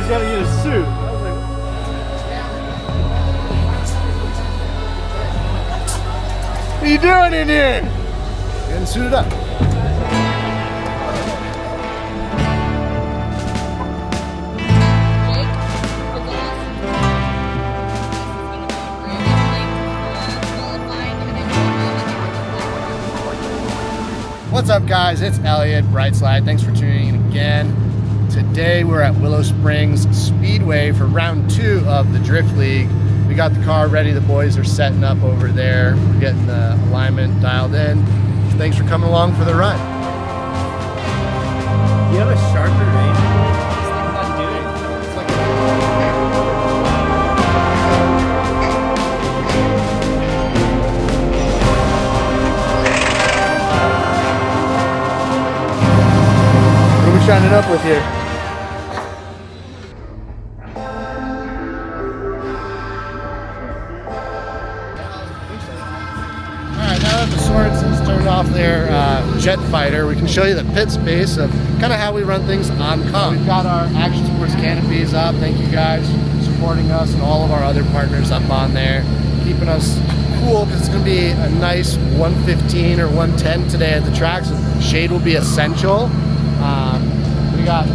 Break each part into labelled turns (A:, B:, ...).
A: he's got to get a suit. I was like, what are you doing in here?
B: Getting suited up. What's up, guys? It's Elliot, Brightslide. Thanks for tuning in again. Today we're at WillowSprings Speedway for round 2 of the Drift League. We got the car ready. The boys are setting up over there. We're getting the alignment dialed in. So thanks for coming along for the run.
A: you have a sharper range? What's that doing? It's like
B: What are we shining up with here? Alright, now that the Sorensen's turned off their jet fighter, we can show you the pit space of kind of how we run things on comp. We've got our Action Sports canopies up. Thank you guys for supporting us and all of our other partners up on there, keeping us cool because it's going to be a nice 115 or 110 today at the track, so shade will be essential. We got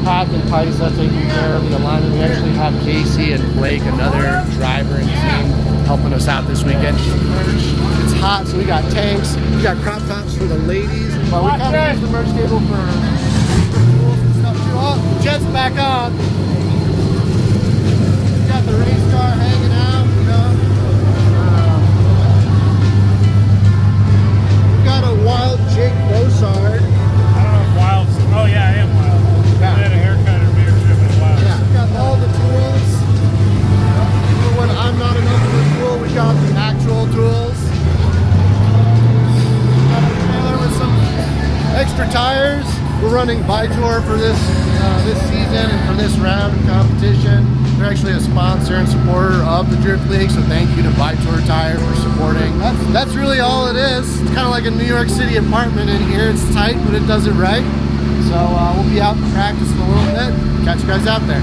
B: Pat and Paisa taking care of the alignment. We actually have Casey and Blake, another driver and team, helping us out this weekend. It's hot, so we got tanks. We got crop tops for the ladies, but we kind of use the merch table for tools and stuff too. Oh, jet's back on. We got the race car hanging out, you know. We got a wild Jake Bossard.
C: Wild. Oh yeah, I am wild. I had a haircut or beard trim and wild.
B: Yeah, we got all the tools. For when I'm not enough of a tool, we got the actual tools. Got a trailer with some extra tires. We're running Vitor for this season and for this round of competition. They're actually a sponsor and supporter of the Drift League, so thank you to Vitor Tire for supporting. That's really all it is. It's kind of like a New York City apartment in here. It's tight, but it does it right. So we'll be out in practice in a little bit. Catch you guys out there.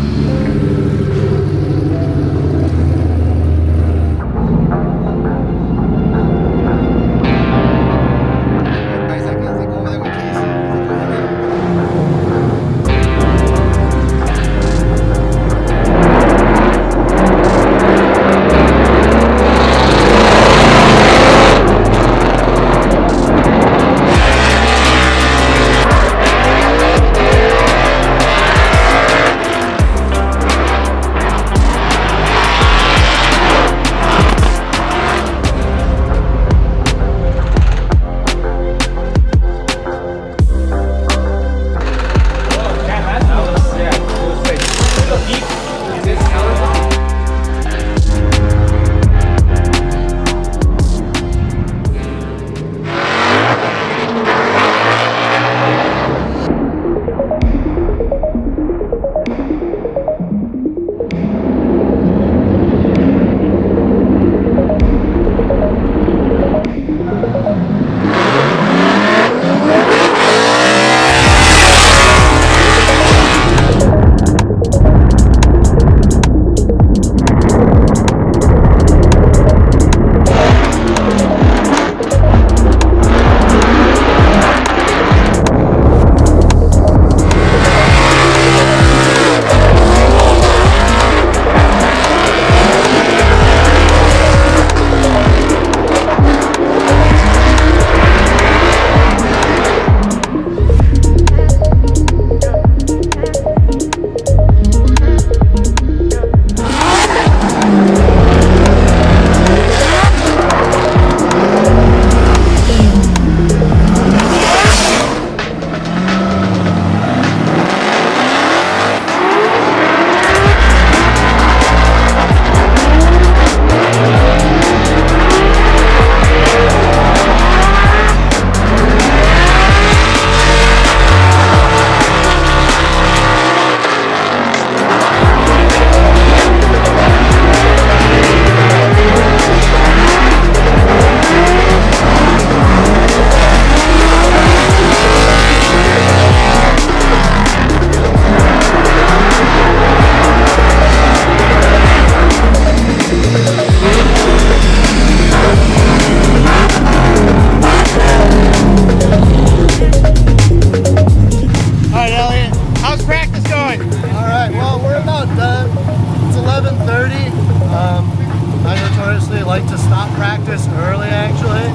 B: like to stop practice early actually,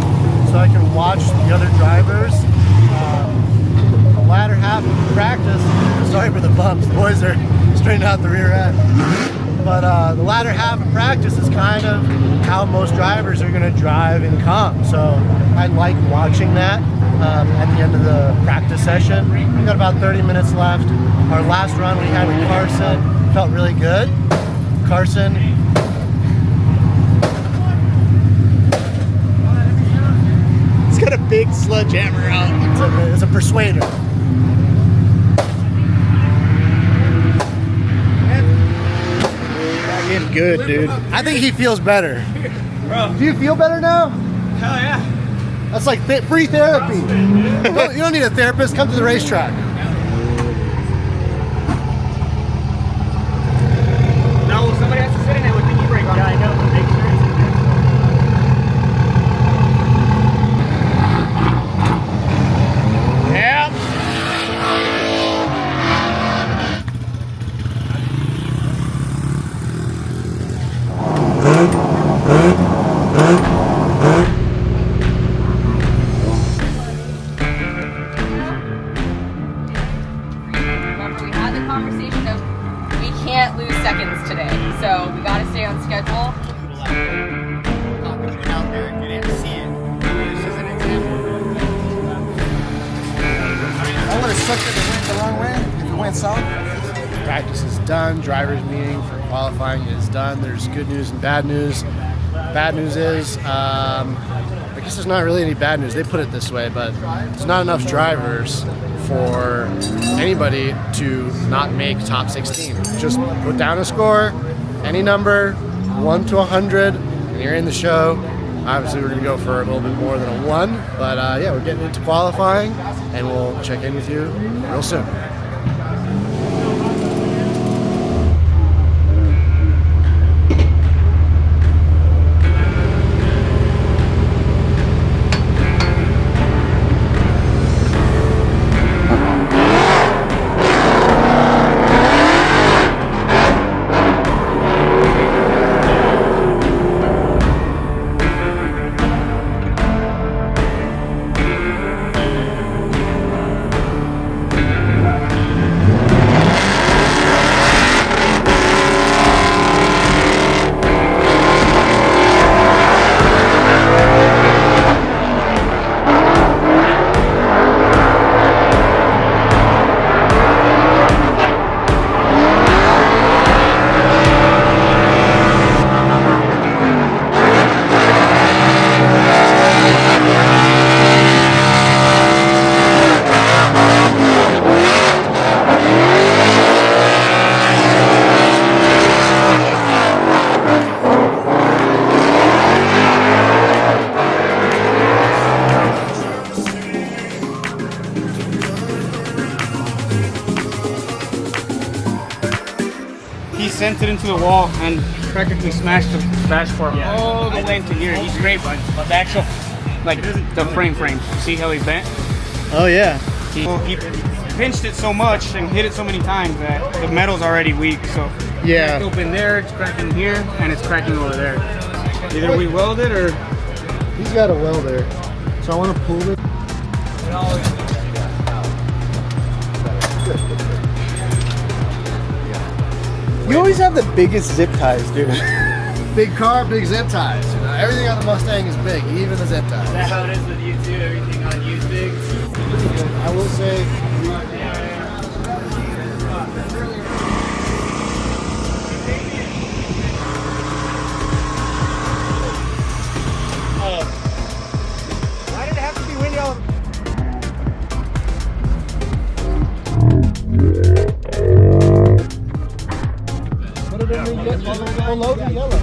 B: so I can watch the other drivers. The latter half of practice, sorry for the bumps, the boys are straightening out the rear end. But the latter half of practice is kind of how most drivers are going to drive and come. So I like watching that at the end of the practice session. We've got about 30 minutes left. Our last run we had with Carson felt really good. Carson. He's got a big sledgehammer out. It's a persuader. Getting good, dude. I think he feels better.
A: Bro.
B: Do you feel better now?
A: Hell yeah.
B: That's like free therapy. You don't need a therapist. Come to the racetrack.
A: No, somebody has to sit in it with the e-brake on. Yeah, I know. Make sure
B: Yeah.
D: Remember, we had the conversation of we can't lose seconds today, so we got to stay on schedule.
A: out there and you didn't see it. It's just an example.
B: I would have sucked if it went the wrong way. If it went south. Practice is done. Drivers meeting for qualifying is done. There's good news and bad news. Bad news is, I guess there's not really any bad news. They put it this way, but there's not enough drivers for anybody to not make top 16. Just put down a score, any number, 1 to 100, and you're in the show. Obviously, we're going to go for a little bit more than a 1, but yeah, we're getting into qualifying, and we'll check in with you real soon.
C: He sent it into the wall and practically smashed the dashboard all the way into here. He's great, but the actual, like the frame, see how he bent?
B: Oh yeah.
C: He pinched it so much and hit it so many times that the metal's already weak. So
B: Yeah.
C: it's open there, it's cracking here, and it's cracking over there. Either we weld it or
B: He's got a welder, so I want to pull it.
E: You always have the biggest zip ties, dude.
B: Big car, big zip ties. You know, everything on the Mustang is big, even the zip ties.
A: That's how it is with you too. Everything on you is big.
B: I will say,
E: Why did it have to be windy all
B: put it in the low and yellow.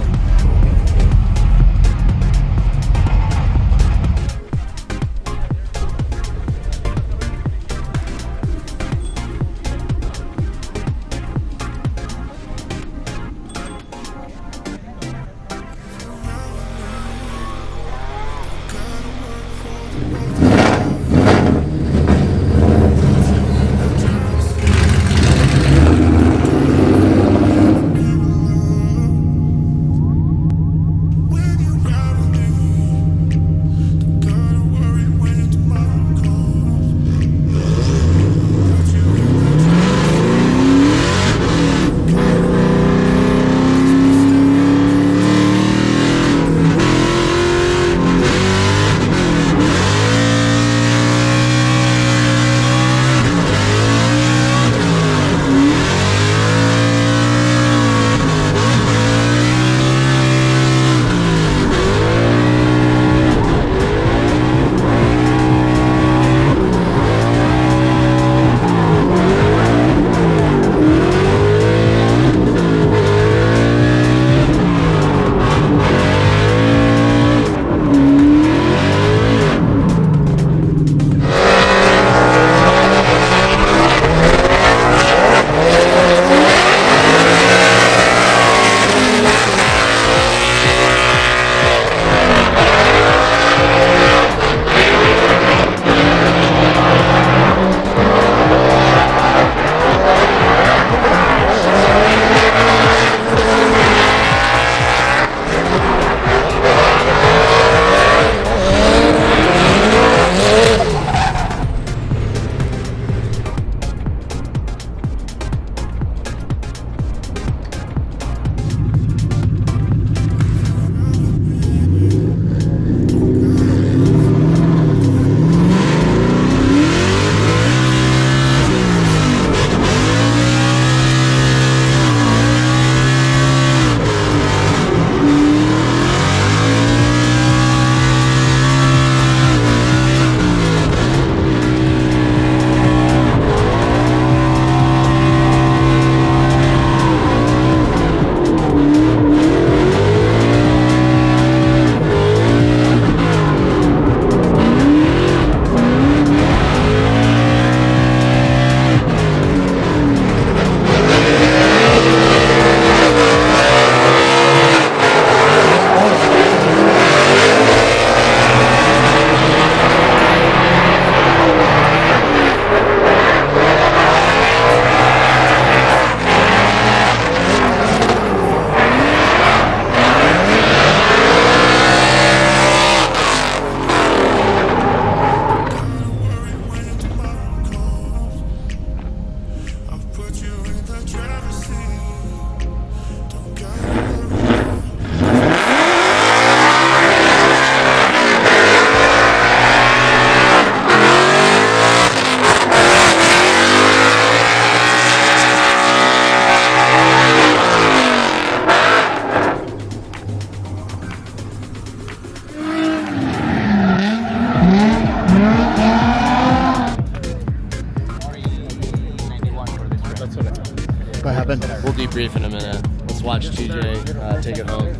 B: debrief in a minute. Let's watch TJ take it home.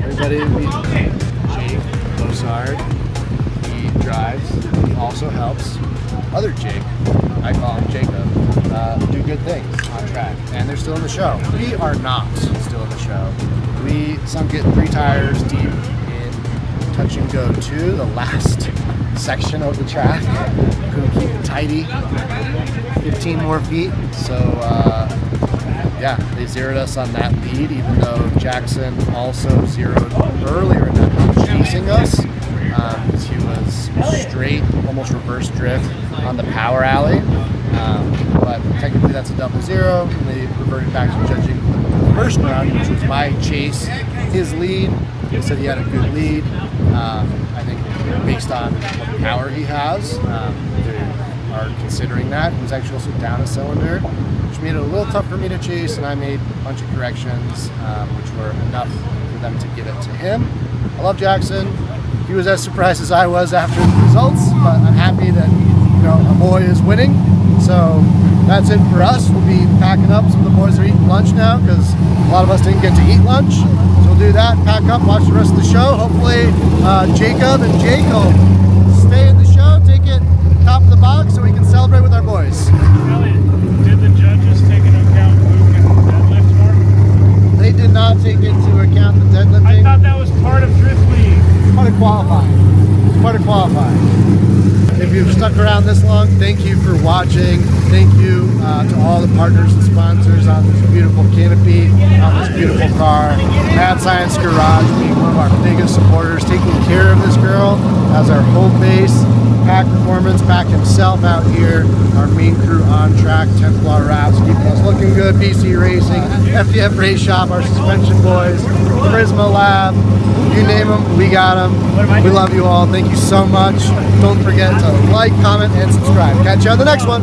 B: Everybody meet Jake Bosard. He drives. He also helps other Jake, I call him Jacob, do good things on track. And they're still in the show. We are not still in the show. We sunk it 3 tires deep in touch and go 2, the last section of the track. Couldn't keep it tidy. 15 more feet. So yeah, they zeroed us on that lead, even though Jackson also zeroed earlier in that lead, chasing us. He was straight, almost reverse drift on the power alley. But technically that's a double zero. And they reverted back to judging the first round, which was my chase, his lead. They said he had a good lead. I think based on what power he has, they are considering that. He was actually also down a cylinder, which made it a little tough for me to chase, and I made a bunch of corrections, which were enough for them to give it to him. I love Jackson. He was as surprised as I was after the results, but I'm happy that, you know, a boy is winning. So that's it for us. We'll be packing up. Some of the boys are eating lunch now because a lot of us didn't get to eat lunch. So we'll do that, pack up, watch the rest of the show. Hopefully Jacob and Jake will stay in the show, take it top of the box so we can celebrate with our boys.
F: Elliot, did the judges take into account movement and deadlift more?
B: They did not take into account the deadlifting.
F: I thought that was part of Drift League.
B: Part of qualifying. It's part of qualifying. If you've stuck around this long, thank you for watching. Thank you to all the partners and sponsors on this beautiful canopy, on this beautiful car. Mad Science Garage being one of our biggest supporters, taking care of this girl as our home base. Pack Performance, Pack himself out here. Our main crew on track, Templar Wraps, keeping us looking good. BC Racing, FDF Race Shop, our suspension boys, Prisma Lab, you name them, we got them. We love you all. Thank you so much. Don't forget to like, comment, and subscribe. Catch you on the next one.